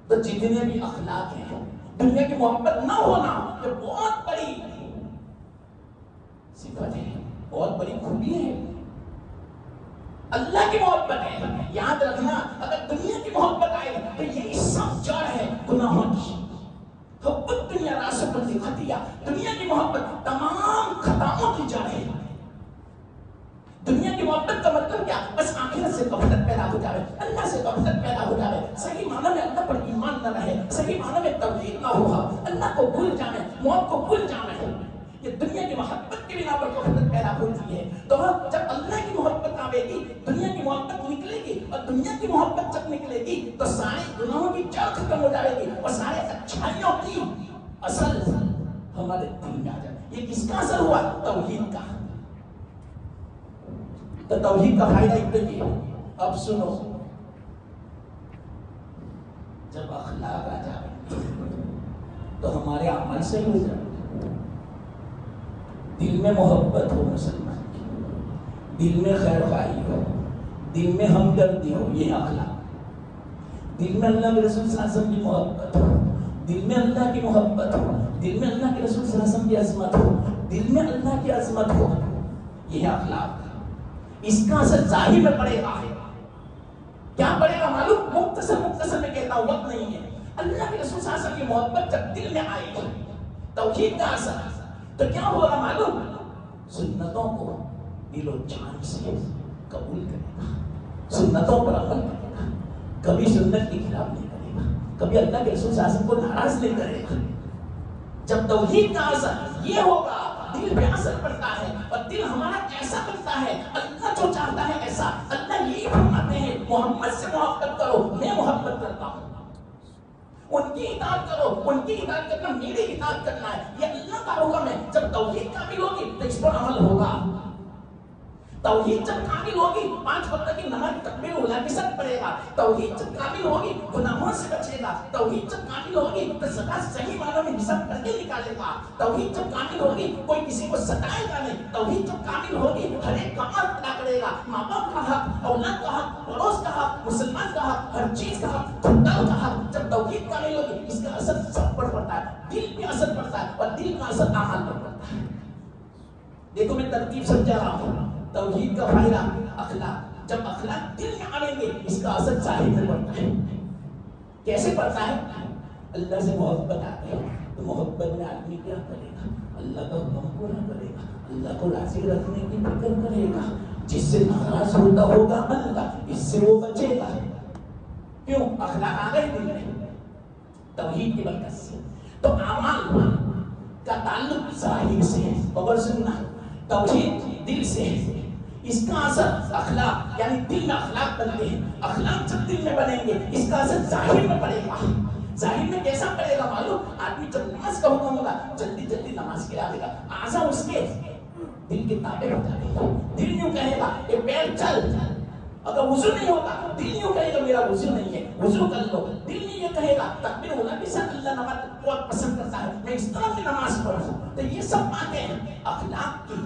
تو جتنے بھی اخلاق ہیں، دنیا کی محبت نہ ہونا یہ بہت بڑی صفت ہے، بہت بڑی خوبی ہے. اللہ کی محبت ہے. یاد رکھنا، اگر دنیا کی محبت آئے تو یہ سب جڑ ہے گناہوں کی. حب الدنیا راس کل خطیہ، دنیا کی محبت تمام خطاؤں کی جڑ ہے. دنیا کی محبت کا مطلب کیا؟ بس آخرت سے غفلت پیدا ہو جائے، اللہ سے غفلت پیدا ہو جائے، صحیح معنی میں اللہ پر ایمان نہ رہے، صحیح معنی میں توحید نہ ہوا، اللہ کو بھول جانے، موت کو بھول جانا ہے. یہ دنیا کی محبت کی بنا پر غفلت پیدا ہوتی ہے. تو جب اللہ کی محبت آئے گی، دنیا کی محبت نکلے گی، اور دنیا کی محبت جب نکلے گی تو سارے گناہوں کی جڑ ختم ہو جائے گی، اور سارے اچھائیوں کی اصل ہمارے دل میں آ جائے. یہ کس کا اثر ہوا؟ توحید کا. تو توحید کا فائدہ اتنا. اب سنو، جب اخلاق آ جائے تو ہمارے عمل سے ہو جائے. دل میں محبت ہو مسلمان کی، دل میں خیر خواہی ہو، دل میں ہمدردی ہو، یہ اخلاق. دل میں اللہ کے رسول صلی اللہ علیہ وسلم کی محبت ہو، دل میں اللہ کی محبت ہو، دل میں اللہ کے رسول صلی اللہ علیہ وسلم کی عظمت ہو، دل میں اللہ کی عظمت ہو، یہ اخلاق. اس کا اثر ظاہر میں پڑے گا. کیا پڑے گا معلوم؟ مختصر میں کہتا ہوں، وقت نہیں ہے. اللہ کے رسول صلی اللہ علیہ وسلم کی محبت جب دل میں آئے گی، توحید کا اثر، تو کیا ہوگا معلوم؟ سنتوں کو دل و جان سے قبول کرے گا، سنتوں پر عمل کرے گا، کبھی سنت کے خلاف نہیں کرے گا، کبھی اللہ کے رسول صلی اللہ علیہ وسلم کو ناراض نہیں کرے گا. جب توحید کا اثر یہ ہوگا، دل پہ اثر پڑتا ہے، اور دل ہمارا ایسا بنتا ہے اللہ جو چاہتا ہے ایسا. اللہ یہی فرماتے ہیں محمد سے محبت کرو، میں محبت کرتا ہوں. ان کی اطاعت کرو، ان کی اطاعت کرنا میری اطاعت کرنا ہے. یہ اللہ کا حکم ہے. جب توحید کامل ہوگی تو اس پر عمل ہوگا. توحید جب کامل ہوگی 5 وقت کی نماز تکبیر اولیٰ کے ساتھ پڑھے گا. توحید جب کامل ہوگی گناہوں سے بچے گا. توحید جب کامل ہوگی تو زکات صحیح معنوں میں حساب کر کے نکالے گا. توحید جب کامل ہوگی کوئی کسی کو ستائے گا نہیں. توحید جب کامل ہوگی ہر ایک کا حق ادا کرے گا. ماں باپ کا حق، اولاد کا حق، پڑوس کا حق، مسلمان کا حق، ہر چیز کا حق، خدا کا حق. جب توحید کامل ہوگی اس کا اثر سب پر پڑتا ہے، دل پہ اثر پڑتا ہے، اور دل کا اثر اعمال پر پڑتا ہے. دیکھو میں ترتیب سمجھا رہا ہوں. توحید کا فائدہ اخلاق. جب اخلاق دل میں آئیں گے اس کا اثر ظاہر میں پڑتا ہے. کیسے پڑتا ہے؟ اللہ سے محبت آتی ہے تو محبت میں آدمی کیا کرے گا؟ اللہ کا حکم پورا کرے گا، اللہ کو راضی رکھنے کی فکر کرے گا. جس سے ناراض ہوتا ہوگا اللہ، اس سے وہ بچے گا. کیوں؟ اخلاق آ گئے دل میں توحید کی برکت سے. تو اعمال کا تعلق ظاہر سے ہے. اور سننا، توحید دل سے ہے. اس کا اثر اخلاق یعنی دل میں اخلاق بنتے ہیں. اخلاق جب دل میں بنیں گے اس کا اثر ظاہر میں پڑے گا. ظاہر میں کیسا پڑے گا معلوم؟ آدمی جب نماز کا حکم ہوگا جلدی جلدی نماز گرا دے گا. اعضاء اس کے دل کے تابع ہو جائے گا. دل یوں کہے گا کہ پیر چل. اگر وضو نہیں ہوگا دل یوں کہے گا میرا وضو نہیں ہے, وضو کر لو. دل نہیں یہ کہے گا تکبیر ہونا بھی ساتھ اللہ نماز بہت پسند کرتا ہے, میں اس طرح کی نماز پڑھوں. تو یہ سب باتیں اخلاق کی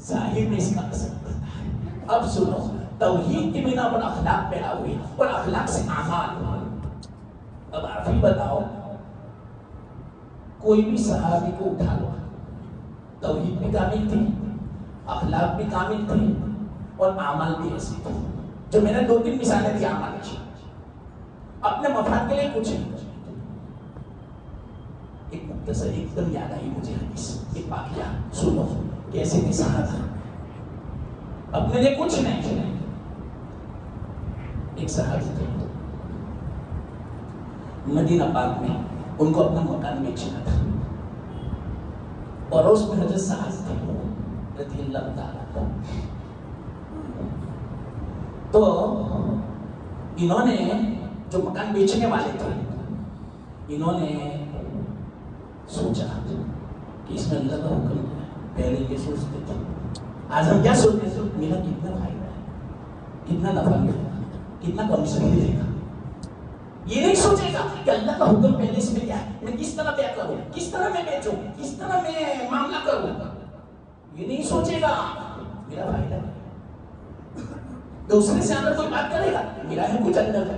ظاہر میں اس کا اثر پڑتا ہے. اب سنو, توحید کی بنا پر اخلاق پیدا ہوئی اور اخلاق سے اعمال. اب آپ ہی بتاؤ, کوئی بھی صحابی کو اٹھا لو, توحید بھی کامل تھی, اخلاق بھی کامل تھی اور اعمال بھی ایسی تھی. جو میں نے 2-3 مثالیں دی اعمال کی, اپنے مفاد کے لیے کچھ نہیں. ایک مختصر ایک دم یاد آئی مجھے حدیث, ایک واقعہ سنو کیسے بھی صحابہ اپنے لیے کچھ نہیں. ایک صحابی تھے مدینہ پاک میں, ان کو اپنا مکان بیچنا تھا اور اس میں حضرت سعد تھے رضی اللہ تعالیٰ. تو انہوں نے جو مکان بیچنے والے تھے انہوں نے سوچا کہ اس میں اللہ کا حکم ہے. پہلے یہ سوچتے تھے, آج ہم کیا سوچتے تھے میرا کتنا فائدہ ہے, کتنا نفع ملے گا, کتنا کمیشن ملے گا. یہ نہیں سوچے گا کہ اللہ کا حکم پہلے اس میں کیا ہے, میں کس طرح بیع کروں, کس طرح میں بیچوں, کس طرح میں معاملہ کروں. یہ نہیں سوچے گا میرا فائدہ ہے. دوسرے سے اگر کوئی بات کرے گا میرا ہے کچھ اندر ہے,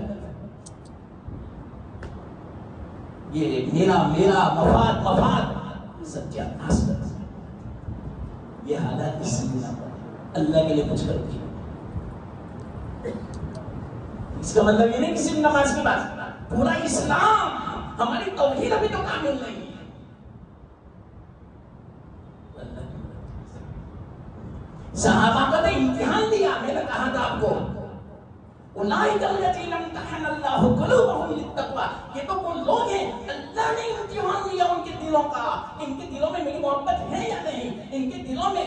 یہ میرا مفاد سچا ناس کر. یہ حالات اس سے بنا پر اللہ کے لیے کچھ کرو گی. اس کا مطلب یہ نہیں کسی بھی نماز کی بات, پورا اسلام ہماری توحید ابھی تو کامل نہیں ہے. صحابہ کا تو امتحان دیا, میں نے کہا تھا آپ کو اولئک الذین امتحن اللہ قلوبہم للتقوی. یہ تو وہ لوگ ہیں اللہ نے امتحان لیا ان کے دلوں کا. ان کے دلوں میں میری محبت ہے یا نہیں, ان کے دلوں میں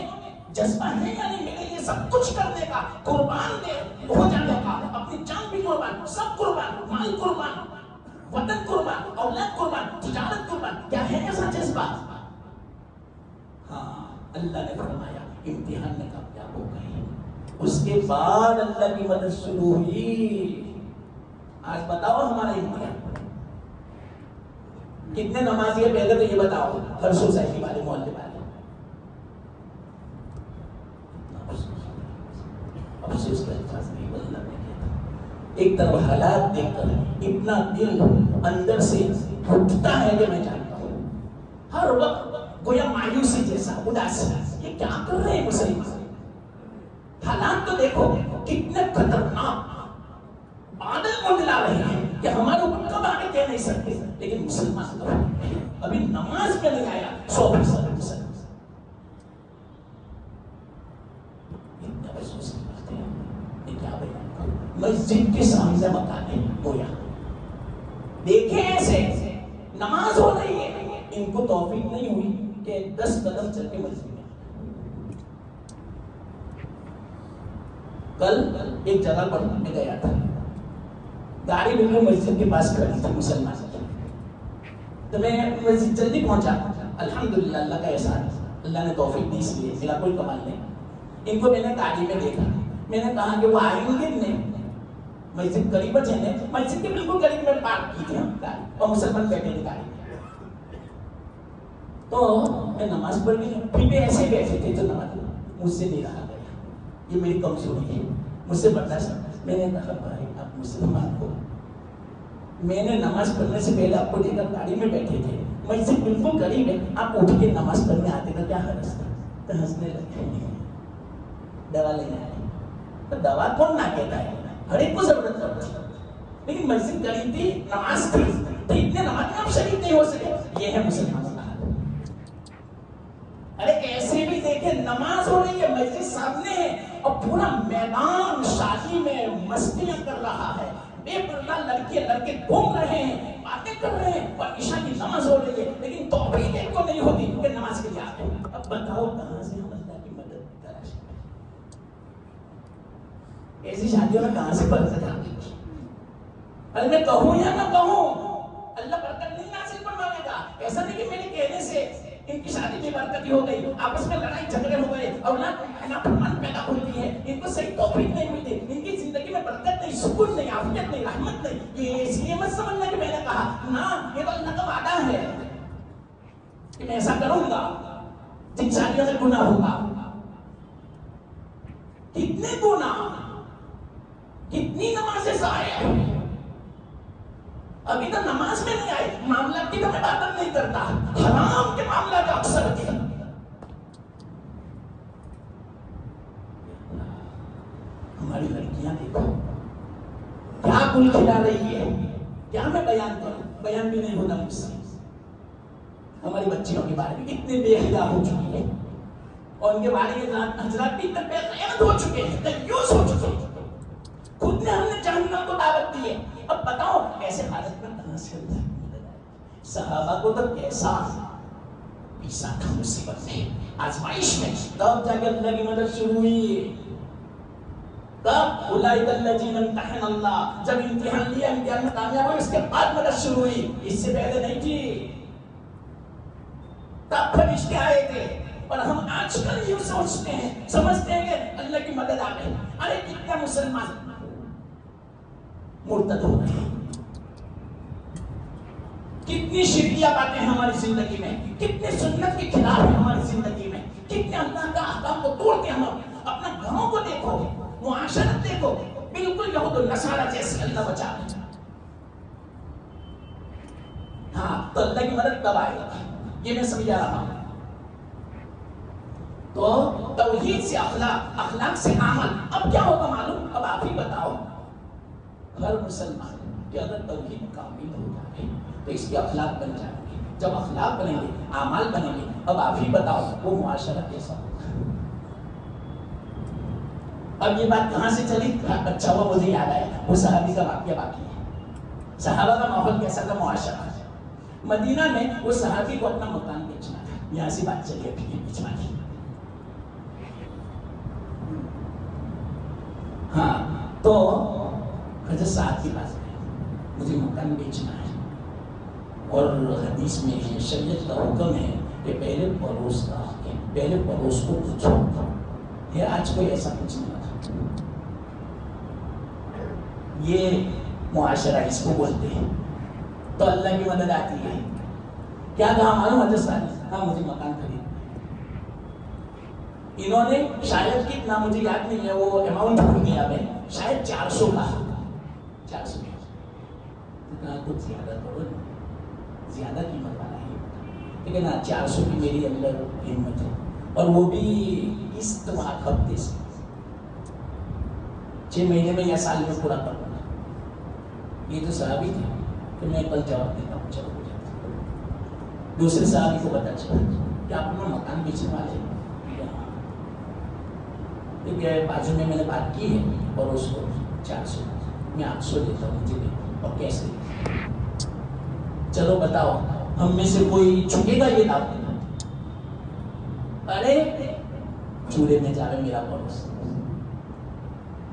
جذبہ ہے یا نہیں میرے لیے سب کچھ کرنے کا, قربان دے ہو جانے کا, اپنی جان بھی قربان, سب قربان, مال قربان, وطن قربان, اولاد قربان, تجارت قربان. کیا ہے ایسا جذبہ؟ ہاں, اللہ نے فرمایا امتحان میں کامیاب ہو گئے. اس کے بعد اللہ کی مدد شروع ہوئی. آج بتاؤ ہمارا امتحان کتنے نمازی ہیں پہلے تو یہ بتاؤ, ہر سوسائٹی والے, محلے والے. افسوس کا الفاظ نہیں بولنا میں کہتا. ایک طرف حالات دیکھ کر اتنا دل اندر سے پھٹتا ہے کہ میں جانتا ہوں ہر وقت گویا مایوسی جیسا, اداس. یہ کیا کر رہے ہیں مسلمان؟ حالات تو دیکھو کتنے خطرناک بادل منڈلا رہے ہیں کہ ہمارے اوپر کب آگے کہہ نہیں سکتے. لیکن مسلمان تو ابھی نماز پہ نہیں آیا 100%. مسجد کے سامنے مکان ہے گویا, دیکھیں ایسے نماز ہو رہی ہے, ان کو توفیق نہیں ہوئی کہ 10 قدم چل کے مسجد میں. کل ایک جگہ پر میں گیا تھا, گاڑی بالکل مسجد کے پاس کھڑی تھی مسلمان, تو میں مسجد جلدی پہنچا. الحمدللہ اللہ کا احسان, اللہ نے توفیق دی, اس لیے میرا کوئی کمال نہیں. ان کو میں نے گاڑی میں دیکھا, میں نے کہا کہ وہ آئیں گے نہیں, مسجد قریب ہے, مسجد کے بالکل قریب میں پارک کی تھی گاڑی اور مسلمان بیٹھے تھے گاڑی میں. تو میں نماز پڑھ لی, پھر بھی ایسے بیٹھے تھے جو نماز مجھ سے نہیں رہا گیا. یہ میری کمزوری ہے, مجھ سے برداشت. میں نے کہا بھائی آپ مسلمان کو, میں نے نماز پڑھنے سے پہلے آپ کو دیکھا گاڑی میں بیٹھے تھے, مسجد بالکل قریب ہے, آپ اٹھ کے نماز پڑھنے آتے کا کیا حرج تھا؟ تو ہنسنے لگے. دوا لینے آئے, تو دوا کون نہ کہتا ہے, ہر ایک کو ضرورت ہے. لیکن مسجد قریب تھی, نماز تھی, تو اتنے نماز میں آپ شریک نہیں ہو سکے. یہ ہے مسلمان کا حال. ارے ایسے بھی دیکھیں نماز ہو رہی ہے, مسجد سامنے ہے اور پورا میدان شادی میں مستیاں کر رہا ہے, بے پردہ لڑکے گھوم رہے ہیں, باتیں کر رہے ہیں, اور عشاء کی نماز ہو رہی ہے, لیکن توفیق ایک کو نہیں ہوتی کہ نماز کے لیے آتے. اب بتاؤ کہاں سے ہم اللہ کی مدد تلاش کریں؟ ایسی شادیوں میں کہاں سے برکت آتی؟ ارے میں کہوں یا نہ کہوں اللہ برکت نہیں نازل فرمائے گا. ایسا نہیں کہ میرے کہنے سے ان کی شادی میں برکت ہو گئی, آپس میں لڑائی جھگڑے ہو گئے, اولاد نافرمان پیدا ہوتی ہے, ان کو صحیح توفیق نہیں ملتی, ان کی زندگی میں برکت نہیں, سکون نہیں, عافیت نہیں, رحمت نہیں. یہ اس لیے مت سمجھنا کہ میں نے کہا نہ, یہ تو اللہ کا وعدہ ہے کہ میں ایسا کروں گا. جن شادیوں میں گناہ ہوگا, کتنے گناہ, کتنی نمازیں ضائع, ابھی تو نماز میں نہیں آئے, معاملات کی تو میں بات نہیں کرتا, حرام کے معاملات اکثر کے. ہماری لڑکیاں دیکھو کیا گل کھلا رہی ہے, کیا میں بیان کروں, بیان بھی نہیں ہوتا مجھ سے. ہماری بچیوں کے بارے میں کتنے بے حیا ہو چکی ہے, اور ان کے بارے میں حضرات بھی اتنے بے غیرت ہو چکے ہیں, تیوس ہو چکے ہیں. خود نے ہم نے جہنم کو دعوت دی ہے. اب بتاؤ ایسے حالت میں کہاں سے اللہ کی مدد آئے؟ صحابہ کو تو کیسا پیسا تھا مصیبت میں, آزمائش میں, تب جا کے اللہ کی مدد شروع ہوئی. تب اولئک الذین امتحن اللہ, جب امتحان لیا, امتحان میں کامیاب ہوئے, اس کے بعد مدد شروع ہوئی, اس سے پہلے نہیں تھی. تب فرشتے آئے تھے. اور ہم آج کل یوں سوچتے ہیں, سمجھتے ہیں کہ اللہ کی مدد آ گئی. ارے کتنا مسلمان مرتد ہو گئے, کتنی شرکیہ باتیں ہیں ہماری زندگی میں, کتنے سنت کے خلاف ہیں ہماری زندگی میں, کتنے اللہ کا احکام کو توڑتے ہیں ہم. اپنا گھروں کو دیکھو, معاشرت دیکھو, بالکل یہود و نصارہ جیسے. اللہ بچا. ہاں تو اللہ کی مدد کب آئے گا, یہ میں سمجھا رہا ہوں. تو توحید سے اخلاق, اخلاق سے عمل. اب کیا ہوگا معلوم, اب آپ ہی بتاؤ. ہر مسلمان کہ اگر توحید کامل ہو جائے تو اس کے اخلاق بن جائیں گے. جب اخلاق بنیں گے, اعمال بنیں گے, اب آپ ہی بتاؤ وہ معاشرہ کیسا ہوگا. اب یہ بات کہاں سے چلی, اچھا ہوا مجھے یاد آیا, وہ صحابی کا واقعہ باقی ہے. صحابہ کا ماحول کیسا تھا, معاشرہ. مدینہ میں وہ صحابی کو اپنا مکان بیچنا تھا. یہاں سے بات چلی ابھی بیچنا کی. ہاں تو حضرت صاحب کے پاس مجھے مکان بیچنا ہے, اور حدیث میں ہے, شریعت کا حکم ہے کہ پہلے پڑوس کا, پہلے پڑوس کو پوچھو. ہے آج کوئی ایسا کچھ نہیں ہوتا. یہ معاشرہ اس کو بولتے ہیں. تو اللہ کی مدد آتی ہے. کیا کہا معلوم حضرت صاحب, ہاں مجھے مکان خریدنا. انہوں نے شاید کتنا مجھے یاد نہیں ہے, وہ اماؤنٹ بھول گیا میں, شاید 400 کا, 400 کچھ زیادہ کرو, زیادہ قیمت والا ہے, لیکن 400 کی میری اندر ہمت ہے, اور وہ بھی اس ہفتے سے 6 مہینے میں یا سال میں پورا کروں گا. یہ تو صحابی تھے کہ میں کل جواب دیتا ہوں, چلو ہو جاتا. دوسرے صحابی کو پتا چلا کہ آپ اپنا مکان بیچنے والے ہیں. بازو میں نے بات کی ہے, اور اس کو 400 میں 800 دیتا ہوں, مجھے اور کیسے. چلو بتاؤ ہم میں سے کوئی چھکے گا یہ دعوت؟ ارے چولہے میں جا رہے میرا پڑوس,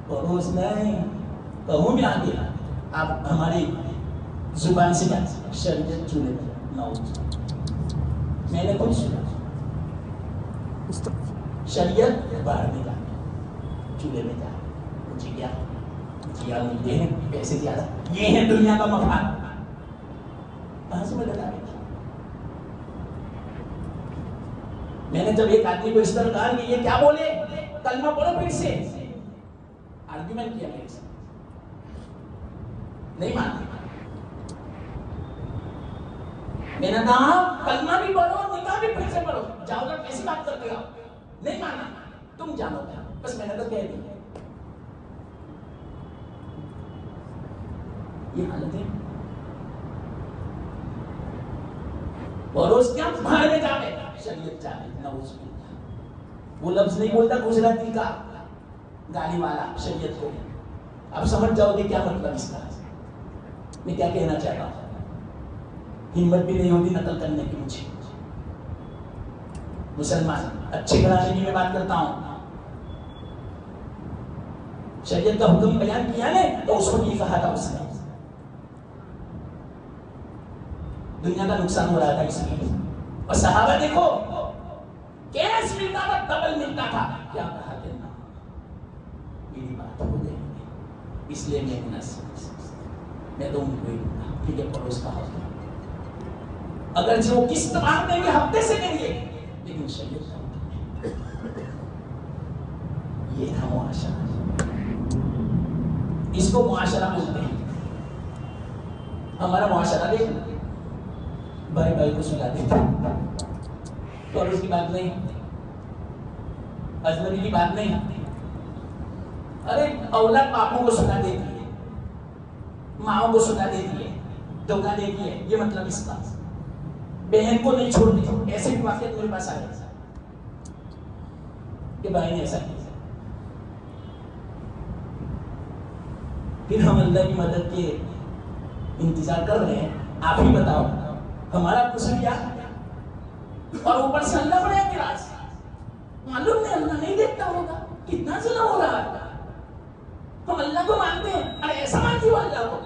پڑوس نہیں کہوں میں آگے, آپ ہماری زبان سے کیا شریعت چولہے میں نہ. میں نے کچھ سنا, شریعت باہر میں جا, چولہے میں جا, مجھے کیا جیا ملتے ہیں پیسے زیادہ, یہ ہے دنیا کا مفاد. کہاں سے مدد آ گئی؟ میں نے جب ایک آدمی کو اس طرح کہا کہ یہ کیا بولے, کلمہ پڑھو پھر سے, آرگیومنٹ کیا میرے سے, نہیں مانتے. میں نے کہا کلمہ بھی پڑھو, نکاح بھی پھر سے پڑھو, جاؤ گا کیسی بات کرتے ہو, نہیں مانا, تم جانو گا. بس میں نے تو کہہ دیا. یہ حالت ہے. پڑوس کیا باہر میں جاوے, شریعت جاوے, نعوذ باللہ. وہ لفظ نہیں بولتا گجراتی کا گالی والا شریعت کو. اب سمجھ جاؤ گے کیا مطلب اس کا, میں کیا کہنا چاہتا ہوں. ہمت بھی نہیں ہوتی نقل کرنے کی مجھے. مسلمان اچھے گھرانے کی میں بات کرتا ہوں. شریعت کا حکم بیان کیا نے تو اس کو یہ کہا تھا اس نے دنیا کا نقصان ہو رہا تھا اس لیے. اور صحابہ دیکھو کیش ملتا تھا ڈبل ملتا تھا. کیا کہا کہ نا میری بات ہو گئی اس لیے میں تو ان کو ہی دوں گا. ٹھیک ہے پڑوس کا حق ہے اگرچہ وہ قسط مانگ دیں گے ہفتے سے دیں گے لیکن شریعت کا حکم ہے. یہ تھا معاشرہ. اس کو معاشرہ بولتے ہیں. ہمارا معاشرہ دیکھ بھائی بھائی کو سلا دیتے تو اس کی بات نہیں اجنبی کی بات نہیں. ارے اولاد باپوں کو سنا دیتی ہے ماؤں کو سنا دیتی ہے دھوکہ دیتی ہے. یہ مطلب اس کا بہن کو نہیں چھوڑتی. ایسے بھی واقعات میرے پاس آئے کہ بھائی نے ایسا کیا پھر ہم اللہ کی مدد کے انتظار کر رہے ہیں. آپ ہی بتاؤ ہمارا قصور کیا اور اوپر سے اللہ بڑا اعتراض. معلوم نہیں اللہ نہیں دیکھتا ہوگا کتنا ظلم ہو رہا ہے. ہم اللہ کو مانتے ہیں ارے ایسا مانتی ہو اللہ کو.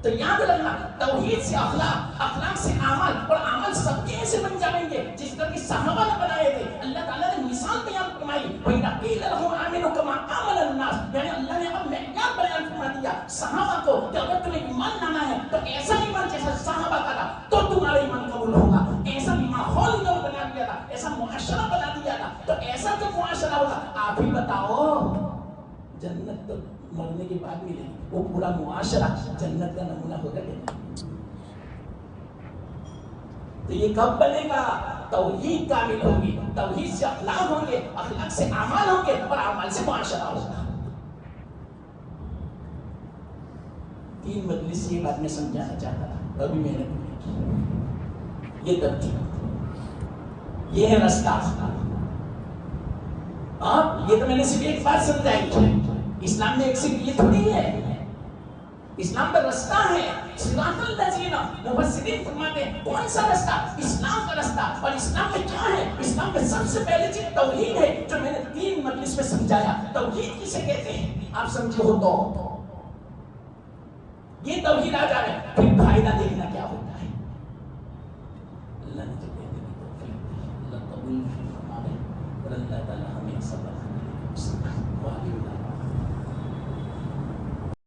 تو یاد رکھنا توحید سے اخلاق اخلاق سے عمل اور عمل سب کے ایسے بن جائیں گے جس طرح کی صحابہ نے بنائے تھے. اللہ تعالیٰ نے مثال بیان فرمائی وَإِذَا قِيلَ لَهُمْ آمِنُوا كَمَا آمَنَ النَّاسُ یعنی اللہ نے اب معیار بیان فرما دیا صحابہ کو کہ اگر تمہیں ایمان لانا ہے تو ایسا ایمان جیسا صحابہ کا تھا تو تمہارا ایمان قبول ہوگا. ایسا ماحول انہوں نے بنا دیا تھا ایسا معاشرہ بنا دیا تھا. تو ایسا جو معاشرہ ہوگا آپ ہی بتاؤ جنت تو مرنے کے بعد ملے گی. وہ پورا معاشرہ جنت کا نمونہ ہوگا. تو یہ کب بنے گا؟ توحید کامل ہوگی. توحید سے اخلاق ہوں گے اخلاق سے اعمال ہوں گے اور اعمال سے معاشرہ ہوگا. 3 مجلس سے یہ بات میں سمجھانا چاہتا تھا ابھی میں نے یہ ترتیب یہ ہے رستہ. آپ یہ تو میں نے صرف ایک بات سمجھائی. اسلام میں ایک صرف یہ تھوڑی ہے. اسلام کا رستہ ہے صراط الذین. مفسرین فرماتے ہیں کون سا رستہ؟ اسلام کا رستہ. اور اسلام میں کیا ہے؟ اسلام میں سب سے پہلے چیز توحید ہے جو میں نے 3 مجلس میں سمجھایا. توحید کسے کہتے ہیں آپ سمجھے ہو تو یہ توحید آ جائے پھر فائدہ دیکھنا کیا ہوتا ہے. اللہ نے جو کہتے ہیں اللہ قبول فرمائے اور اللہ تعالی ہمیں سب